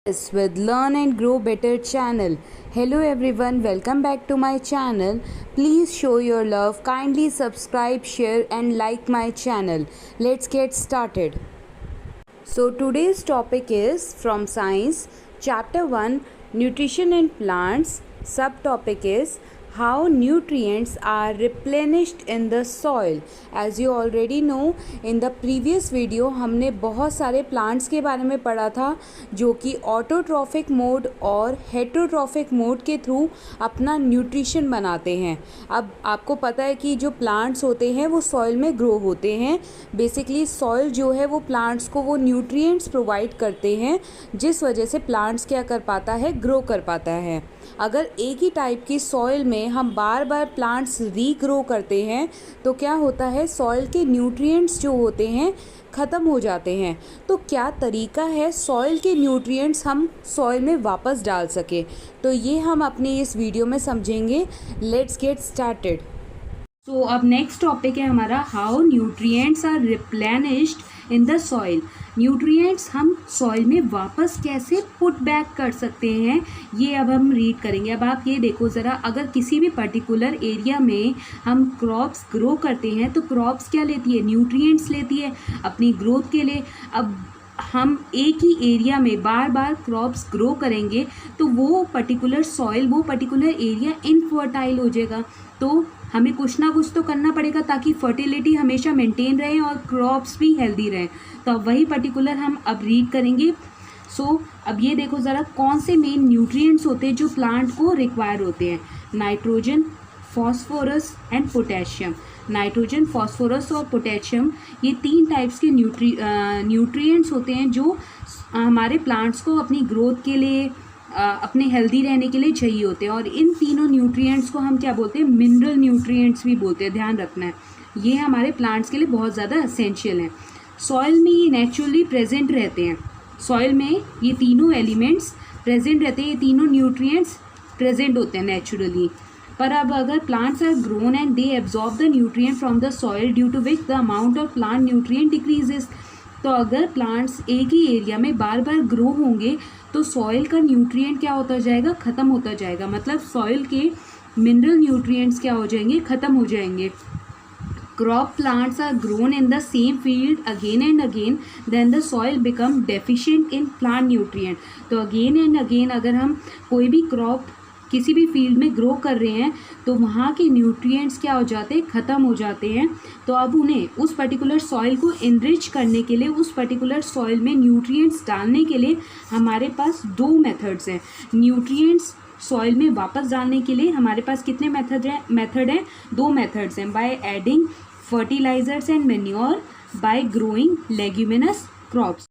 With Learn and Grow Better channel. Hello everyone, welcome back to my channel. Please show your love, kindly subscribe, share and like my channel. Let's get started. So today's topic is from Science, Chapter 1, Nutrition in Plants. Subtopic is how nutrients are replenished in the soil. As you already know, in the previous video हमने बहुत सारे plants के बारे में पढ़ा था जो कि ऑटोट्रॉफिक मोड और हेटरोट्रॉफिक मोड के थ्रू अपना न्यूट्रिशन बनाते हैं। अब आपको पता है कि जो प्लांट्स होते हैं वो सॉइल में ग्रो होते हैं। बेसिकली सॉइल जो है वो प्लांट्स को वो न्यूट्रिएंट्स प्रोवाइड करते हैं जिस वजह से प्लांट्स क्या कर पाता है, ग्रो कर पाता है। अगर एक ही टाइप की सॉइल में हम बार बार प्लांट्स रीग्रो करते हैं तो क्या होता है, सॉइल के न्यूट्रिएंट्स जो होते हैं ख़त्म हो जाते हैं। तो क्या तरीका है सॉइल के न्यूट्रिएंट्स हम सॉइल में वापस डाल सके, तो ये हम अपने इस वीडियो में समझेंगे। Let's get started. तो अब नेक्स्ट टॉपिक है हमारा how nutrients are replenished in the soil. Nutrients हम सॉइल में वापस कैसे पुट बैक कर सकते हैं, ये अब हम रीड करेंगे। अब आप ये देखो ज़रा, अगर किसी भी पर्टिकुलर एरिया में हम क्रॉप्स ग्रो करते हैं तो क्रॉप्स क्या लेती है, न्यूट्रिएंट्स लेती है अपनी ग्रोथ के लिए। अब हम एक ही एरिया में बार बार क्रॉप्स ग्रो करेंगे तो वो पर्टिकुलर सॉइल, वो पर्टिकुलर एरिया इनफर्टाइल हो जाएगा। तो हमें कुछ ना कुछ तो करना पड़ेगा ताकि फर्टिलिटी हमेशा मेंटेन रहे और क्रॉप्स भी हेल्दी रहें। तो अब वही पर्टिकुलर हम अब रीड करेंगे। अब ये देखो ज़रा, कौन से मेन न्यूट्रिएंट्स होते हैं जो प्लांट को रिक्वायर होते हैं। Nitrogen, phosphorus and potassium. Nitrogen, phosphorus और पोटेशियम, ये तीन टाइप्स के न्यूट्रिएंट्स होते हैं जो हमारे प्लांट्स को अपनी ग्रोथ के लिए, अपने हेल्दी रहने के लिए चाहिए होते हैं। और इन तीनों न्यूट्रिएंट्स को हम क्या बोलते हैं, मिनरल न्यूट्रिएंट्स भी बोलते हैं। ध्यान रखना है, ये हमारे प्लांट्स के लिए बहुत ज़्यादा एसेंशियल हैं। सॉइल में ये नेचुरली प्रेजेंट रहते हैं। सॉइल में ये तीनों एलिमेंट्स प्रेजेंट रहते हैं, ये तीनों न्यूट्रिएंट्स प्रेजेंट होते हैं नेचुरली। पर अब अगर plants are grown and they absorb the nutrient from the soil due to which the amount of plant nutrient decreases. तो अगर प्लांट्स एक ही एरिया में बार बार ग्रो होंगे तो सॉइल का न्यूट्रिएंट क्या होता जाएगा, ख़त्म होता जाएगा। मतलब सॉइल के मिनरल न्यूट्रिएंट्स क्या हो जाएंगे, ख़त्म हो जाएंगे। Crop plants are grown in the same field again and again, then the soil become deficient in plant nutrient। तो again and again अगर हम कोई भी क्रॉप किसी भी फील्ड में ग्रो कर रहे हैं तो वहाँ के न्यूट्रिएंट्स क्या हो जाते हैं, ख़त्म हो जाते हैं। तो अब उन्हें उस पर्टिकुलर सॉइल को इनरिच करने के लिए, उस पर्टिकुलर सॉइल में न्यूट्रिएंट्स डालने के लिए हमारे पास दो मेथड्स हैं। न्यूट्रिएंट्स सॉइल में वापस डालने के लिए हमारे पास कितने मेथड हैं, दो मेथड्स हैं। By adding fertilisers and manure, by growing leguminous crops.